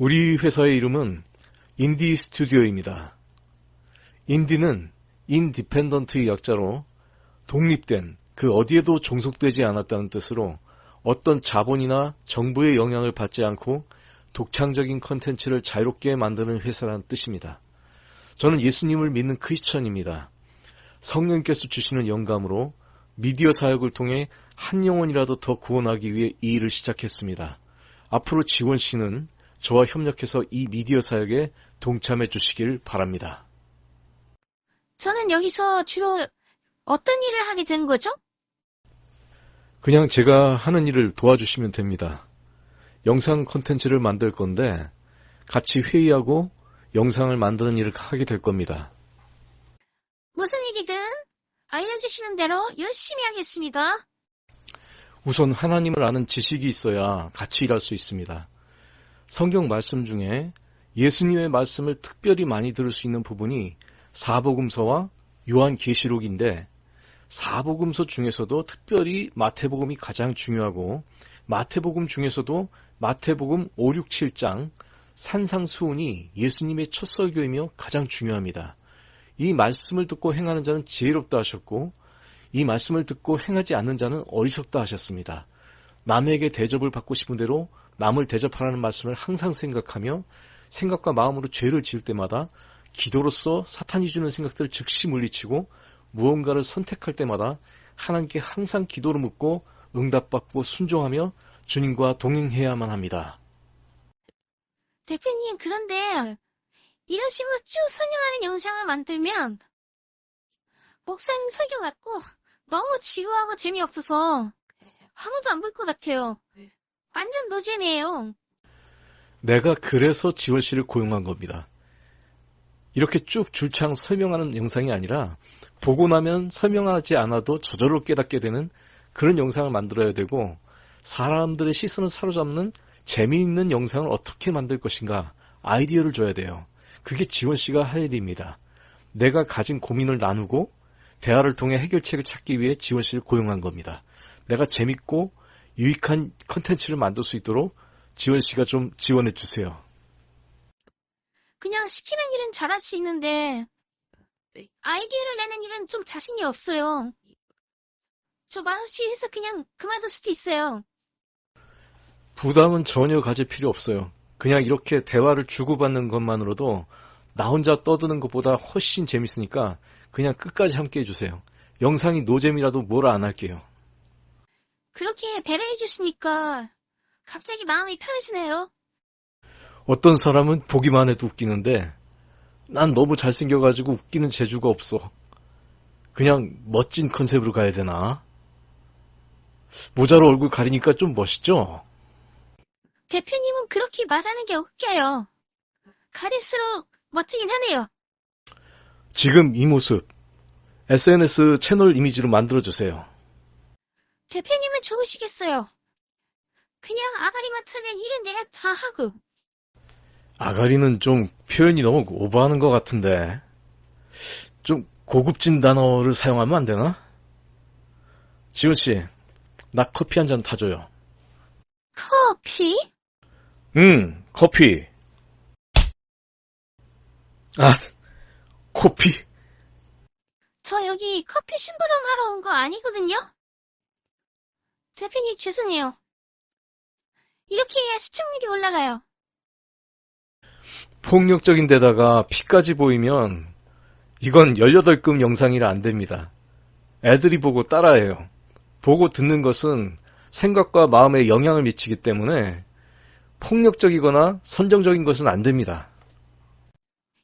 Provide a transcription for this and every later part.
우리 회사의 이름은 인디 스튜디오입니다. 인디는 인디펜던트의 약자로 독립된, 그 어디에도 종속되지 않았다는 뜻으로 어떤 자본이나 정부의 영향을 받지 않고 독창적인 컨텐츠를 자유롭게 만드는 회사라는 뜻입니다. 저는 예수님을 믿는 크리스천입니다. 성령께서 주시는 영감으로 미디어 사역을 통해 한 영혼이라도 더 구원하기 위해 이 일을 시작했습니다. 앞으로 지원 씨는 저와 협력해서 이 미디어 사역에 동참해 주시길 바랍니다. 저는 여기서 주로 어떤 일을 하게 된 거죠? 그냥 제가 하는 일을 도와주시면 됩니다. 영상 콘텐츠를 만들 건데 같이 회의하고 영상을 만드는 일을 하게 될 겁니다. 무슨 일이든 알려주시는 대로 열심히 하겠습니다. 우선 하나님을 아는 지식이 있어야 같이 일할 수 있습니다. 성경 말씀 중에 예수님의 말씀을 특별히 많이 들을 수 있는 부분이 사복음서와 요한계시록인데 사복음서 중에서도 특별히 마태복음이 가장 중요하고 마태복음 중에서도 마태복음 5, 6, 7장 산상수훈이 예수님의 첫 설교이며 가장 중요합니다. 이 말씀을 듣고 행하는 자는 지혜롭다 하셨고 이 말씀을 듣고 행하지 않는 자는 어리석다 하셨습니다. 남에게 대접을 받고 싶은 대로 남을 대접하라는 말씀을 항상 생각하며 생각과 마음으로 죄를 지을 때마다 기도로서 사탄이 주는 생각들을 즉시 물리치고 무언가를 선택할 때마다 하나님께 항상 기도로 묻고 응답받고 순종하며 주님과 동행해야만 합니다. 대표님, 그런데 이런 식으로 쭉 설명하는 영상을 만들면 목사님 설교 같고 너무 지루하고 재미없어서 아무도 안 볼 것 같아요. 완전 노잼이에요. 내가 그래서 지원 씨를 고용한 겁니다. 이렇게 쭉 줄창 설명하는 영상이 아니라 보고 나면 설명하지 않아도 저절로 깨닫게 되는 그런 영상을 만들어야 되고 사람들의 시선을 사로잡는 재미있는 영상을 어떻게 만들 것인가 아이디어를 줘야 돼요. 그게 지원 씨가 할 일입니다. 내가 가진 고민을 나누고 대화를 통해 해결책을 찾기 위해 지원 씨를 고용한 겁니다. 내가 재밌고 유익한 컨텐츠를 만들 수 있도록 지원 씨가 좀 지원해 주세요. 그냥 시키는 일은 잘할 수 있는데 아이디어를 내는 일은 좀 자신이 없어요. 저 말없이 해서 그냥 그만둘 수도 있어요. 부담은 전혀 가질 필요 없어요. 그냥 이렇게 대화를 주고받는 것만으로도 나 혼자 떠드는 것보다 훨씬 재밌으니까 그냥 끝까지 함께 해주세요. 영상이 노잼이라도 뭐라 안 할게요. 그렇게 배려해 주시니까 갑자기 마음이 편해지네요. 어떤 사람은 보기만 해도 웃기는데 난 너무 잘생겨가지고 웃기는 재주가 없어. 그냥 멋진 컨셉으로 가야 되나? 모자로 얼굴 가리니까 좀 멋있죠? 대표님은 그렇게 말하는 게 웃겨요. 가릴수록 멋지긴 하네요. 지금 이 모습 SNS 채널 이미지로 만들어주세요. 대표님은 좋으시겠어요. 그냥 아가리만 틀면 일은 내가 다 하고. 아가리는 좀 표현이 너무 오버하는 것 같은데 좀 고급진 단어를 사용하면 안 되나? 지훈씨, 나 커피 한 잔 타줘요. 커피? 커피. 아, 코피. 저 여기 커피 심부름 하러 온 거 아니거든요? 대표님 죄송해요. 이렇게 해야 시청률이 올라가요. 폭력적인 데다가 피까지 보이면 이건 18금 영상이라 안 됩니다. 애들이 보고 따라해요. 보고 듣는 것은 생각과 마음에 영향을 미치기 때문에 폭력적이거나 선정적인 것은 안 됩니다.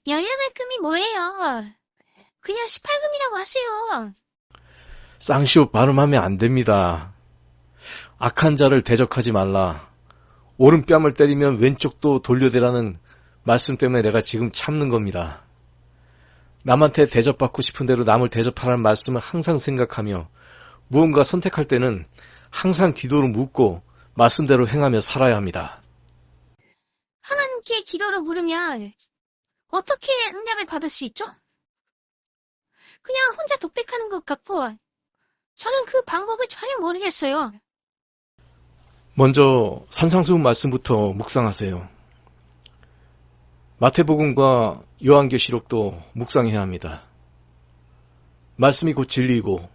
18금이 뭐예요? 그냥 18금이라고 하세요. 쌍시옷 발음하면 안 됩니다. 악한 자를 대적하지 말라. 오른뺨을 때리면 왼쪽도 돌려대라는 말씀 때문에 내가 지금 참는 겁니다. 남한테 대접받고 싶은 대로 남을 대접하라는 말씀을 항상 생각하며 무언가 선택할 때는 항상 기도로 묻고 말씀대로 행하며 살아야 합니다. 하나님께 기도를 물으면 어떻게 응답을 받을 수 있죠? 그냥 혼자 독백하는 것 같고 저는 그 방법을 전혀 모르겠어요. 먼저 산상수훈 말씀부터 묵상하세요. 마태복음과 요한계시록도 묵상해야 합니다. 말씀이 곧 진리이고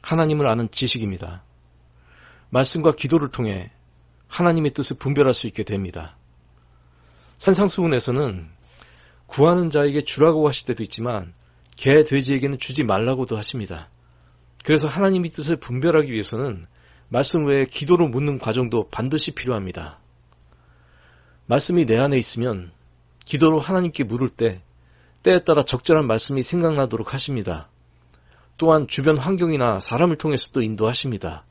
하나님을 아는 지식입니다. 말씀과 기도를 통해 하나님의 뜻을 분별할 수 있게 됩니다. 산상수훈에서는 구하는 자에게 주라고 하실 때도 있지만 개, 돼지에게는 주지 말라고도 하십니다. 그래서 하나님의 뜻을 분별하기 위해서는 말씀 외에 기도로 묻는 과정도 반드시 필요합니다. 말씀이 내 안에 있으면 기도로 하나님께 물을 때 때에 따라 적절한 말씀이 생각나도록 하십니다. 또한 주변 환경이나 사람을 통해서도 인도하십니다.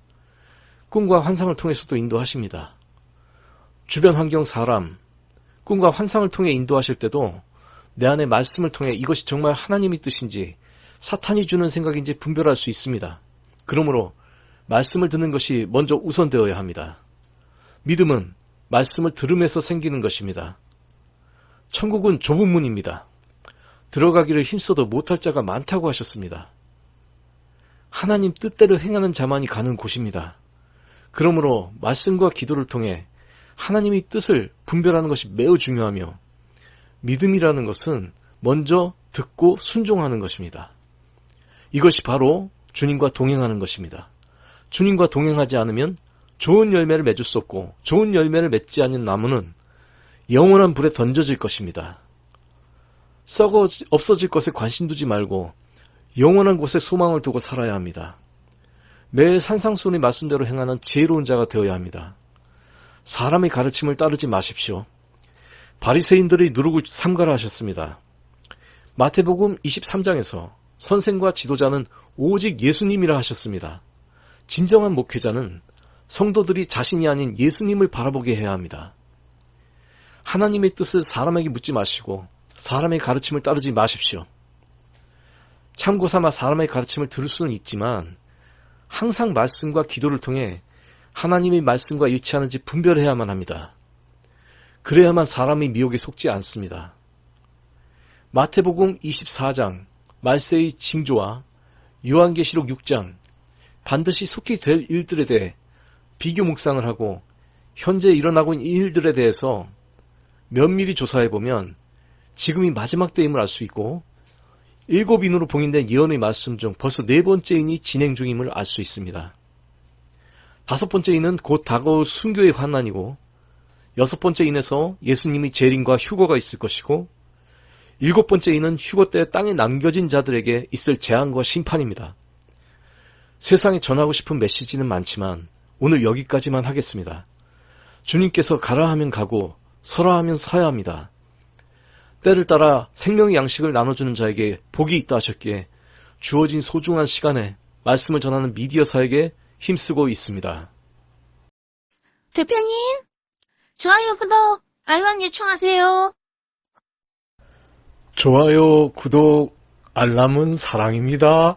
꿈과 환상을 통해서도 인도하십니다. 주변 환경, 사람, 꿈과 환상을 통해 인도하실 때도 내 안의 말씀을 통해 이것이 정말 하나님의 뜻인지 사탄이 주는 생각인지 분별할 수 있습니다. 그러므로 말씀을 듣는 것이 먼저 우선되어야 합니다. 믿음은 말씀을 들음에서 생기는 것입니다. 천국은 좁은 문입니다. 들어가기를 힘써도 못할 자가 많다고 하셨습니다. 하나님 뜻대로 행하는 자만이 가는 곳입니다. 그러므로 말씀과 기도를 통해 하나님의 뜻을 분별하는 것이 매우 중요하며 믿음이라는 것은 먼저 듣고 순종하는 것입니다. 이것이 바로 주님과 동행하는 것입니다. 주님과 동행하지 않으면 좋은 열매를 맺을 수 없고 좋은 열매를 맺지 않는 나무는 영원한 불에 던져질 것입니다. 썩어 없어질 것에 관심 두지 말고 영원한 곳에 소망을 두고 살아야 합니다. 매일 산상수훈의 말씀대로 행하는 지혜로운 자가 되어야 합니다. 사람의 가르침을 따르지 마십시오. 바리새인들이 누룩을 삼가라 하셨습니다. 마태복음 23장에서 선생과 지도자는 오직 예수님이라 하셨습니다. 진정한 목회자는 성도들이 자신이 아닌 예수님을 바라보게 해야 합니다. 하나님의 뜻을 사람에게 묻지 마시고 사람의 가르침을 따르지 마십시오. 참고삼아 사람의 가르침을 들을 수는 있지만 항상 말씀과 기도를 통해 하나님의 말씀과 일치하는지 분별해야만 합니다. 그래야만 사람의 미혹에 속지 않습니다. 마태복음 24장 말세의 징조와 요한계시록 6장 반드시 속히 될 일들에 대해 비교 묵상을 하고 현재 일어나고 있는 일들에 대해서 면밀히 조사해보면 지금이 마지막 때임을 알 수 있고 7인으로 봉인된 예언의 말씀 중 벌써 4번째인이 진행 중임을 알 수 있습니다. 5번째인은 곧 다가올 순교의 환난이고 6번째인에서 예수님의 재림과 휴거가 있을 것이고 7번째인은 휴거 때 땅에 남겨진 자들에게 있을 재앙과 심판입니다. 세상에 전하고 싶은 메시지는 많지만 오늘 여기까지만 하겠습니다. 주님께서 가라 하면 가고 서라 하면 서야 합니다. 때를 따라 생명의 양식을 나눠주는 자에게 복이 있다 하셨기에 주어진 소중한 시간에 말씀을 전하는 미디어사에게 힘쓰고 있습니다. 대표님, 좋아요, 구독, 알람 요청하세요. 좋아요, 구독, 알람은 사랑입니다.